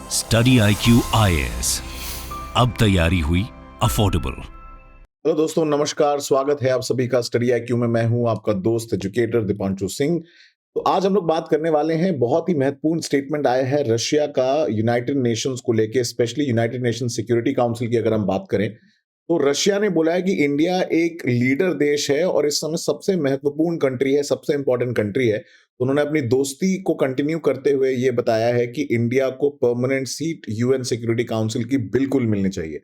Study IQ IAS, अब तैयारी हुई अफोर्डेबल। हेलो दोस्तों, नमस्कार। स्वागत है आप सभी का स्टडी IQ में। मैं हूं आपका दोस्त एजुकेटर दीपांशु सिंह। तो आज हम लोग बात करने वाले हैं, बहुत ही महत्वपूर्ण स्टेटमेंट आया है रशिया का यूनाइटेड नेशंस को लेके, specially United Nations security council की अगर हम बात करें तो रशिया ने बोला है कि इंडिया एक लीडर देश है और इस समय सबसे महत्वपूर्ण कंट्री है, सबसे इंपॉर्टेंट कंट्री है। तो उन्होंने अपनी दोस्ती को कंटिन्यू करते हुए ये बताया है कि इंडिया को permanent seat UN Security council की बिल्कुल मिलनी चाहिए।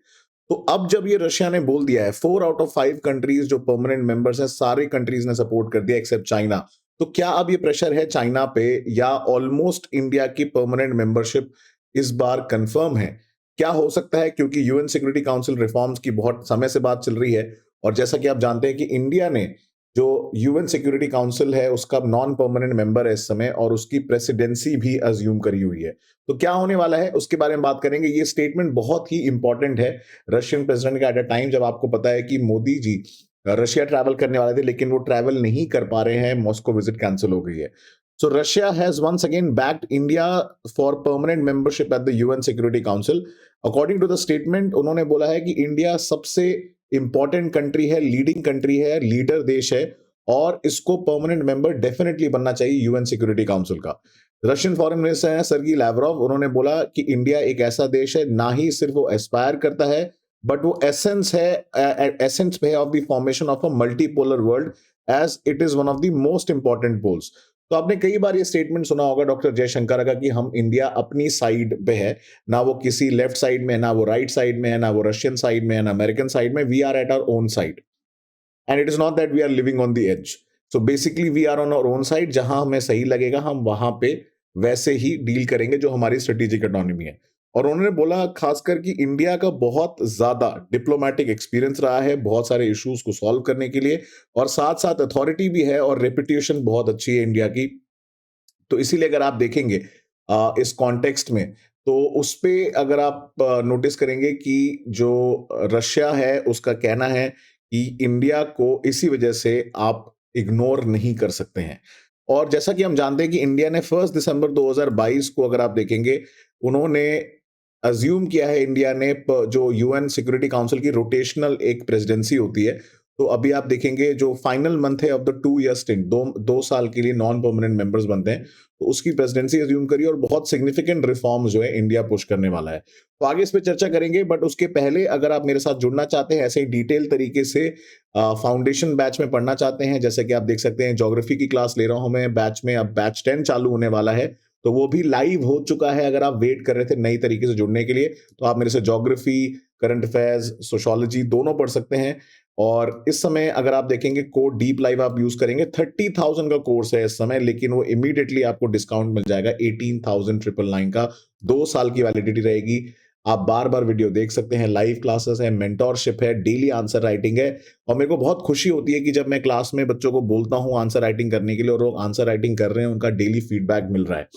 तो अब जब ये रशिया ने बोल दिया है, 4 आउट ऑफ 5 कंट्रीज जो परमानेंट मेंबर्स हैं, सारे कंट्रीज ने सपोर्ट कर दिया एक्सेप्ट चाइना। तो क्या अब ये प्रेशर है चाइना पे, या ऑलमोस्ट इंडिया की परमानेंट मेंबरशिप इस बार कंफर्म है? क्या हो सकता है, क्योंकि यूएन सिक्योरिटी काउंसिल रिफॉर्म्स की बहुत समय से बात चल रही है और जैसा कि आप जानते हैं कि इंडिया ने जो यूएन सिक्योरिटी काउंसिल है उसका नॉन परमानेंट मेंबर है इस समय, और उसकी प्रेसिडेंसी भी अज्यूम करी हुई है। तो क्या होने वाला है उसके बारे में बात करेंगे। ये स्टेटमेंट बहुत ही इंपॉर्टेंट है रशियन प्रेसिडेंट का एट अ टाइम जब आपको पता है कि मोदी जी रशिया ट्रैवल करने वाले थे, लेकिन वो ट्रैवल नहीं कर पा रहे हैं, मॉस्को विजिट कैंसिल हो गई है। So Russia has once again backed India for permanent membership at the UN Security Council. According to the statement, उन्होंने बोला है कि इंडिया सबसे इंपॉर्टेंट कंट्री है, लीडिंग कंट्री है, लीडर देश है और इसको परमानेंट मेंबर डेफिनेटली बनना चाहिए यूएन सिक्योरिटी काउंसिल का। रशियन फॉरेन मिनिस्टर हैं सर्गी लैवरोव, उन्होंने बोला कि इंडिया एक ऐसा देश है, ना ही सिर्फ वो एस्पायर करता है बट वो एसेंस है, एसेंस है of the formation of a multipolar world, as it is one of the most important poles. तो आपने कई बार ये स्टेटमेंट सुना होगा डॉक्टर जयशंकर का कि हम इंडिया अपनी साइड पे है, ना वो किसी लेफ्ट साइड में है, ना वो राइट साइड में है, ना वो रशियन साइड में है, ना अमेरिकन साइड में। We are at our own side and it is not that we are living on the edge. So basically we are on our own side, जहां हमें सही लगेगा हम वहां पे वैसे ही डील करेंगे जो हमारी स्ट्रेटेजिक इकोनॉमी है। और उन्होंने बोला खासकर कि इंडिया का बहुत ज्यादा डिप्लोमेटिक एक्सपीरियंस रहा है बहुत सारे इश्यूज को सॉल्व करने के लिए, और साथ साथ अथॉरिटी भी है और रेपुटेशन बहुत अच्छी है इंडिया की। तो इसीलिए अगर आप देखेंगे इस कॉन्टेक्स्ट में, तो उस पे अगर आप नोटिस करेंगे कि जो रशिया है उसका कहना है कि इंडिया को इसी वजह से आप इग्नोर नहीं कर सकते हैं। और जैसा कि हम जानते हैं कि इंडिया ने 1 दिसंबर 2022 को अगर आप देखेंगे, उन्होंने अज्यूम किया है, इंडिया ने जो यूएन सिक्योरिटी काउंसिल की रोटेशनल एक प्रेसिडेंसी होती है। तो अभी आप देखेंगे जो फाइनल मंथ है ऑफ द 2 ईयर स्टिंट, दो साल के लिए नॉन परमानेंट मेंबर्स बनते हैं, तो उसकी प्रेसिडेंसी अज्यूम करी और बहुत सिग्निफिकेंट रिफॉर्म्स जो है इंडिया पुश करने वाला है। तो आगे इस पे चर्चा करेंगे, बट उसके पहले अगर आप मेरे साथ जुड़ना चाहते हैं ऐसे ही डिटेल तरीके से, फाउंडेशन बैच में पढ़ना चाहते हैं, जैसे कि आप देख सकते हैं ज्योग्राफी की क्लास ले रहा हूं मैं बैच में, अब बैच 10 चालू होने वाला है, तो वो भी लाइव हो चुका है। अगर आप वेट कर रहे थे नई तरीके से जुड़ने के लिए, तो आप मेरे से ज्योग्राफी, करंट अफेयर्स, सोशियोलॉजी दोनों पढ़ सकते हैं। और इस समय अगर आप देखेंगे कोड डीप लाइव आप यूज करेंगे, 30,000 का कोर्स है इस समय, लेकिन वो इमीडिएटली आपको डिस्काउंट मिल जाएगा 18,999 का। 2 साल की वैलिडिटी रहेगी। आप बार बार वीडियो देख सकते हैं, लाइव क्लासेस है, मेंटोरशिप है, डेली आंसर राइटिंग है। और मेरे को बहुत खुशी होती है कि जब मैं क्लास में बच्चों को बोलता हूं आंसर राइटिंग करने के लिए और वो आंसर राइटिंग कर रहे हैं, उनका डेली फीडबैक मिल रहा है।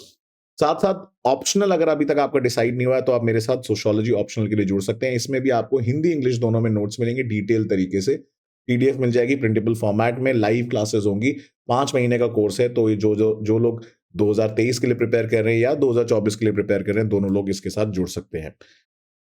साथ साथ ऑप्शनल अगर अभी तक आपका डिसाइड नहीं हुआ है तो आप मेरे साथ सोशियोलॉजी ऑप्शनल के लिए जुड़ सकते हैं। इसमें भी आपको हिंदी इंग्लिश दोनों में नोट्स मिलेंगे डिटेल तरीके से, पीडीएफ मिल जाएगी प्रिंटेबल फॉर्मेट में, लाइव क्लासेस होंगी। 5 महीने का कोर्स है, तो ये जो लोग 2023 के लिए प्रिपेयर कर रहे हैं या 2024 के लिए प्रिपेयर कर रहे हैं, दोनों लोग इसके साथ जुड़ सकते हैं।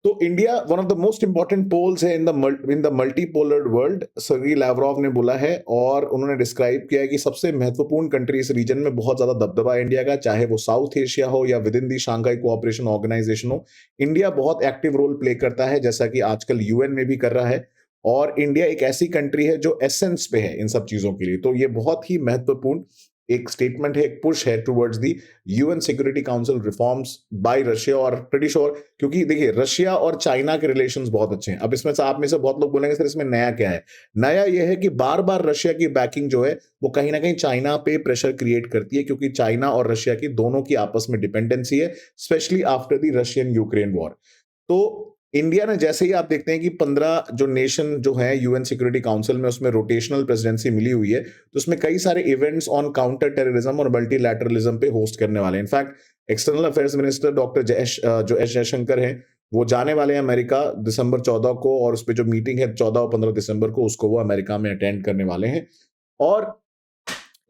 तो India one of the most important poles है in the multipolar world, Sergei Lavrov ने बोला है। और उन्होंने डिस्क्राइब किया है कि सबसे महत्वपूर्ण कंट्री इस रीजन में, बहुत ज्यादा दबदबा है इंडिया का, चाहे वो साउथ एशिया हो या within the Shanghai Cooperation Organisation हो। इंडिया बहुत एक्टिव रोल प्ले करता है, जैसा कि आजकल यूएन में भी कर रहा है। और इंडिया एक ऐसी कंट्री है जो एसेंस पे है इन सब चीजों के लिए। तो ये बहुत ही महत्वपूर्ण एक स्टेटमेंट है, एक पुश है towards the UN Security council reforms bye Russia. और प्रीटी श्योर, क्योंकि देखिए रशिया और चाइना के रिलेशंस बहुत अच्छे हैं। अब इसमें से आप में से बहुत लोग बोलेंगे सर इसमें नया क्या है? नया यह है कि बार बार रशिया की बैकिंग जो है वो कहीं ना कहीं चाइना पे प्रेशर क्रिएट करती है, क्योंकि चाइना और रशिया की दोनों की आपस में डिपेंडेंसी है, specially after the Russian Ukraine war. तो इंडिया ने, जैसे ही आप देखते हैं कि 15 जो नेशन जो है यूएन सिक्योरिटी काउंसिल में, उसमें रोटेशनल प्रेसिडेंसी मिली हुई है, तो उसमें कई सारे इवेंट्स ऑन काउंटर टेररिज्म और मल्टीलैटरलिज्म पे होस्ट करने वाले हैं। In fact external affairs minister doctor S Jaishankar हैं, वो जाने वाले हैं अमेरिका दिसंबर 14 को, और उस पर जो मीटिंग है 14 और 15 दिसंबर को, उसको वो अमेरिका में अटेंड करने वाले हैं। और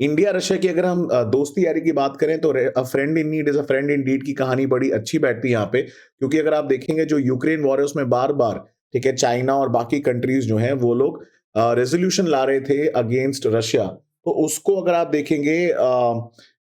इंडिया रशिया की अगर हम दोस्ती यारी की बात करें तो a friend in need is a friend indeed की कहानी बड़ी अच्छी बैठती है यहाँ पे, क्योंकि अगर आप देखेंगे जो यूक्रेन वॉर है उसमें बार-बार, ठीक है, चाइना और बाकी कंट्रीज़ जो हैं वो लोग रेज़ोल्यूशन ला रहे थे अगेंस्ट रशिया। तो उसको अगर आप देखेंगे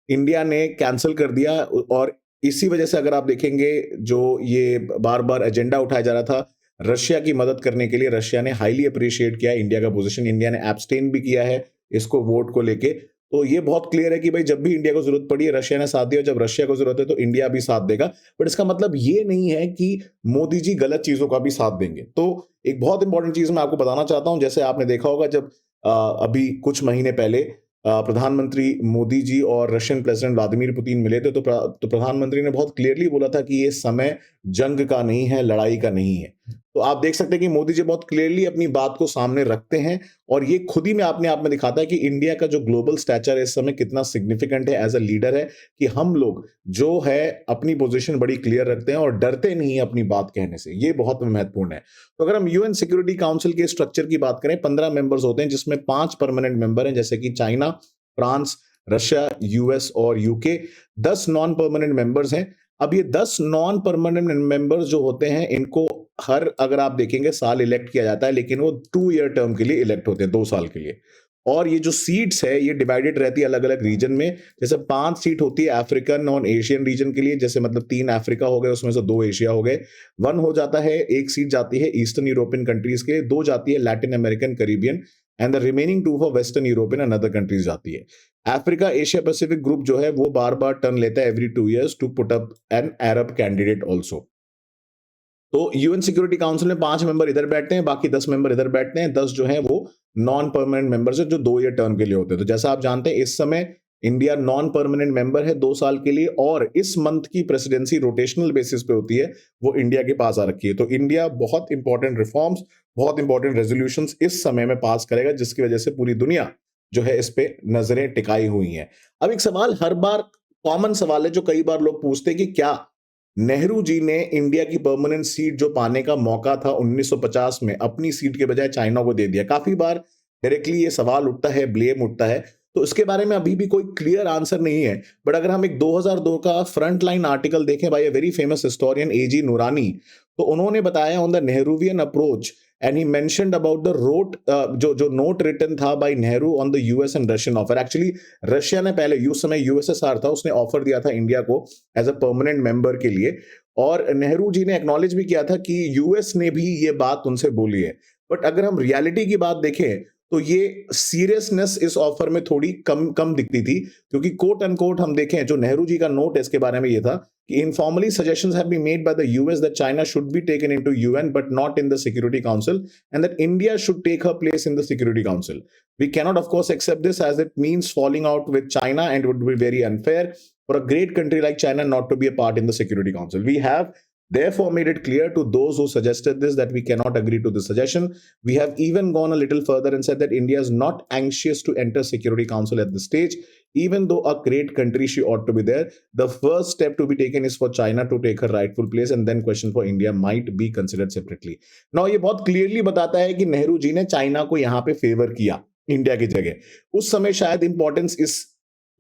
इंडिया ने कैंसल कर दिया और इसी वजह से अगर आप देखेंगे जो ये बार-बार एजेंडा उठाया जा रहा था रशिया की मदद करने के लिए, रशिया ने हाईली अप्रिशिएट किया इंडिया का पोज़ीशन, इंडिया ने एब्सटेन भी किया है इसको वोट को लेके। तो ये बहुत क्लियर है कि भाई जब भी इंडिया को ज़रूरत पड़ी है रशिया ने साथ दिया, जब रशिया को ज़रूरत है तो इंडिया भी साथ देगा। बट इसका मतलब ये नहीं है कि मोदी जी गलत चीज़ों का भी साथ देंगे। तो एक बहुत इंपॉर्टेंट चीज़ मैं आपको बताना चाहता हूँ, जैसे आपने देखा होगा जब अभी कुछ महीने पहले प्रधानमंत्री मोदी जी और रशियन प्रेसिडेंट व्लादिमीर पुतिन मिले थे, तो प्रधानमंत्री ने बहुत क्लियरली बोला था कि ये समय जंग का नहीं है, लड़ाई का नहीं है। तो आप देख सकते हैं कि मोदी जी बहुत क्लियरली अपनी बात को सामने रखते हैं और ये खुद ही में अपने आप में दिखाता है कि इंडिया का जो ग्लोबल स्टैचर है इस समय कितना सिग्निफिकेंट है एज़ अ लीडर है, कि हम लोग जो है अपनी पोज़ीशन बड़ी क्लियर रखते हैं और डरते नहीं हैं अपनी बात कहने से। ये बहुत महत्वपूर्ण है। तो अगर हम यूएन सिक्योरिटी काउंसिल के स्ट्रक्चर की बात करें, 15 मेंबर्स होते हैं जिसमें 5 परमानेंट मेंबर हैं जैसे कि चाइना, फ्रांस, रशिया, यूएस और यूके। 10 नॉन परमानेंट मेंबर्स हैं। अब ये 10 नॉन परमानेंट मेंबर्स जो होते हैं इनको हर अगर आप देखेंगे साल इलेक्ट किया जाता है, लेकिन वो 2 ईयर टर्म के लिए इलेक्ट होते हैं, 2 साल के लिए। और ये जो सीट्स है ये डिवाइडेड रहती है अलग-अलग रीजन में। जैसे 5 सीट होती है अफ्रीकन और एशियन रीजन के लिए, जैसे मतलब 3 अफ्रीका हो गए, उसमें से 2 एशिया हो गए। 1 हो जाता है, 1 सीट जाती है ईस्टर्न यूरोपियन कंट्रीज के लिए, 2 जाती है Latin American, Caribbean and the remaining 2 for western European and other countries जाती है। अफ्रीका एशिया पैसिफिक ग्रुप जो है वो बार-बार टर्न लेता है every 2 years to put up an Arab candidate also. तो यूएन सिक्योरिटी काउंसिल में 5 मेंबर इधर बैठते हैं, बाकी 10 मेंबर इधर बैठते हैं। 10 जो हैं वो नॉन परमानेंट मेंबर्स हैं जो 2 ईयर टर्म के लिए होते हैं। तो जैसा आप जानते हैं इस समय इंडिया नॉन परमानेंट मेंबर है 2 साल के लिए और इस मंथ की प्रेसिडेंसी रोटेशनल बेसिस पे होती है, वो इंडिया के पास आ रखी है। तो इंडिया बहुत इंपॉर्टेंट रिफॉर्म्स, बहुत इंपॉर्टेंट रेज़ोल्यूशंस इस समय में पास करेगा जिसकी वजह से पूरी दुनिया जो है इस पे नज़रें टिकाई हुई हैं। अब एक सवाल हर बार कॉमन सवाल है जो कई बार लोग पूछते हैं कि क्या नेहरू जी ने इंडिया की परमानेंट सीट जो पाने का मौका था 1950 में अपनी सीट के बजाय चाइना को दे दिया। काफी बार डायरेक्टली ये सवाल उठता है, ब्लेम उठता है, तो इसके बारे में अभी भी कोई क्लियर आंसर नहीं है। बट अगर हम एक 2002 का फ्रंट लाइन आर्टिकल देखें by a very famous historian A G Noorani, तो उन्होंने बताया on the Nehruvian approach and he mentioned about the जो नोट रिटन था by Nehru on the US and Russian offer. Actually Russia ने पहले उस समय यूएसएसआर था, उसने ऑफर दिया था इंडिया को एज अ परमानेंट मेंबर के लिए और नेहरू जी ने एक्नॉलेज भी किया था कि यूएस ने भी ये बात उनसे बोली है। बट अगर हम रियलिटी की बात देखें तो ये सीरियसनेस इस ऑफर में थोड़ी कम कम दिखती थी, क्योंकि कोट अनकोट हम देखें जो नेहरू जी का नोट है इसके बारे में ये था कि informally suggestions have been made by the US that China should be taken into UN but not in the Security Council and that India should take her place in the Security Council. We cannot of course accept this as it means falling out with China and would be very unfair for a great country like China not to be a part in the Security Council. We have therefore made it clear to those who suggested this that we cannot agree to this suggestion. We have even gone a little further and said that India is not anxious to enter Security Council at this stage. Even though a great country, she ought to be there. The first step to be taken is for China to take her rightful place, and then question for India might be considered separately. Now, ये बहुत clearly बताता है कि नेहरू जी ने China को यहाँ पे favour किया इंडिया की जगह। उस समय शायद इंपॉर्टेंस इस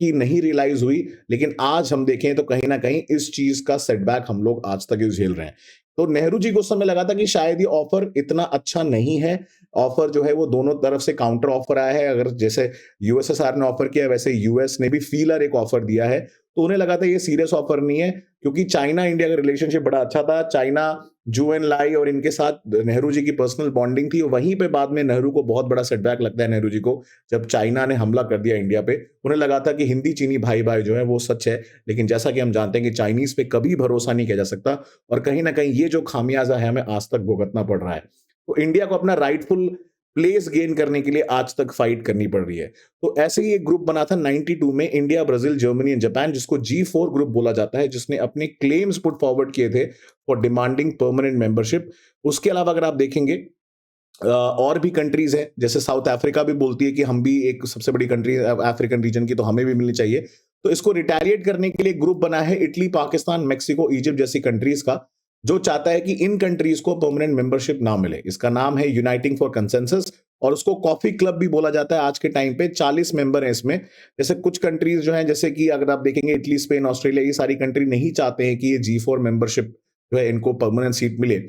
की नहीं रियलाइज हुई, लेकिन आज हम देखें तो कहीं ना कहीं इस चीज का सेटबैक हम लोग आज तक झेल रहे हैं। तो नेहरू जी को उस समय लगा था कि शायद ये ऑफर इतना अच्छा नहीं है। ऑफर जो है वो दोनों तरफ से काउंटर ऑफर आया है, अगर जैसे यूएसएसआर ने ऑफर किया वैसे यूएस ने भी फीलर एक ऑफर दिया है, तो उन्हें लगा था ये सीरियस ऑफर नहीं है, क्योंकि चाइना इंडिया का रिलेशनशिप बड़ा अच्छा था। चाइना जू एन लाई और इनके साथ नेहरू जी की पर्सनल बॉन्डिंग थी। वहीं पे बाद में नेहरू को बहुत बड़ा सेटबैक लगता है नेहरू जी को, जब चाइना ने हमला कर दिया इंडिया पे। उन्हें लगा था कि हिंदी चीनी भाई भाई जो है वो सच है, लेकिन जैसा कि हम जानते हैं कि चाइनीज पे कभी भरोसा नहीं किया जा सकता और कहीं ना कहीं ये जो खामियाजा है हमें आज तक भुगतना पड़ रहा है। तो इंडिया को अपना राइटफुल प्लेस गेन करने के लिए आज तक फाइट करनी पड़ रही है। तो ऐसे ही एक ग्रुप बना था 92 में, India, Brazil, Germany and Japan, जिसको G4 ग्रुप बोला जाता है, जिसने अपने क्लेम्स पुट फॉरवर्ड किए थे फॉर डिमांडिंग परमानेंट मेंबरशिप। उसके अलावा अगर आप देखेंगे और भी कंट्रीज हैं, जैसे साउथ अफ्रीका भी बोलती है कि हम भी एक सबसे बड़ी कंट्री अफ्रीकन रीजन की, तो हमें भी मिलनी चाहिए। तो इसको रिटेलिएट करने के लिए ग्रुप बना है इटली, पाकिस्तान, मेक्सिको, इजिप्ट जैसी कंट्रीज का, जो चाहता है कि इन कंट्रीज को परमानेंट मेंबरशिप ना मिले। इसका नाम है यूनाइटिंग फॉर कंसेंसस। और उसको कॉफी क्लब भी बोला जाता है। आज के टाइम पे 40 मेंबर हैं इसमें। जैसे कुछ कंट्रीज जो हैं, जैसे कि अगर आप देखेंगे इटली, स्पेन, ऑस्ट्रेलिया, ये सारी कंट्री नहीं चाहते हैं कि ये G4 मेंबरशिप जो है इनको परमानेंट सीट मिले।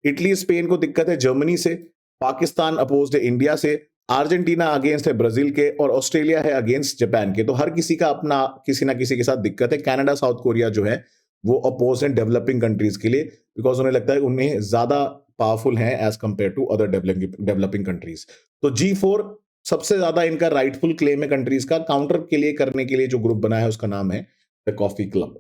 इटली, स्पेन को दिक्कत है जर्मनी से, पाकिस्तान अपोज्ड है इंडिया से, अर्जेंटीना अगेंस्ट है ब्राजील के, और ऑस्ट्रेलिया है अगेंस्ट जापान के। तो हर किसी का अपना किसी ना किसी के साथ दिक्कत है। कनाडा, साउथ कोरिया जो है वो अपोज है डेवलपिंग कंट्रीज के लिए, बिकॉज उन्हें लगता है उन्हें ज्यादा पावरफुल हैं as compared to other developing countries. तो G4 सबसे ज्यादा इनका राइटफुल क्लेम है कंट्रीज का। काउंटर के लिए करने के लिए जो ग्रुप बना है उसका नाम है द कॉफी क्लब।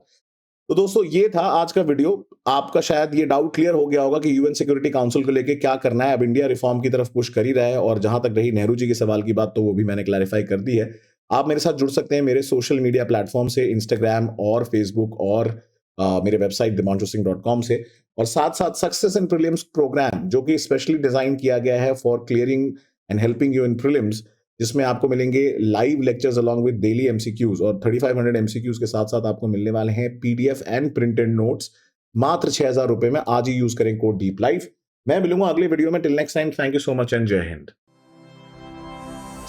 तो दोस्तों ये था आज का वीडियो। आपका शायद ये डाउट क्लियर हो गया होगा कि यूएन सिक्योरिटी काउंसिल को लेके क्या करना है। अब इंडिया रिफॉर्म की तरफ पुश कर ही रहा है, और जहां तक रही नेहरू जी के सवाल की बात, तो वो भी मैंने क्लैरिफाई कर दी है। आप मेरे साथ जुड़ सकते हैं मेरे सोशल मीडिया प्लेटफॉर्म से, इंस्टाग्राम और फेसबुक, और मेरे वेबसाइट dipanshu.com से। और साथ साथ सक्सेस इन प्रीलिम्स प्रोग्राम, जो कि स्पेशली डिजाइन किया गया है for clearing and helping you in prelims, जिसमें आपको मिलेंगे live lectures along with daily MCQs, और 3500 एमसीक्यूज के साथ साथ आपको मिलने वाले हैं पीडीएफ एंड प्रिंटेड नोट्स मात्र 6000 रुपए में। आज ही यूज करें कोड डीप लाइफ। मैं मिलूंगा अगले वीडियो में। Till next time, thank you so much and जय हिंद।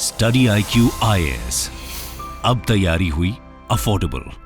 स्टडी IQ IAS, अब तैयारी हुई अफोर्डेबल।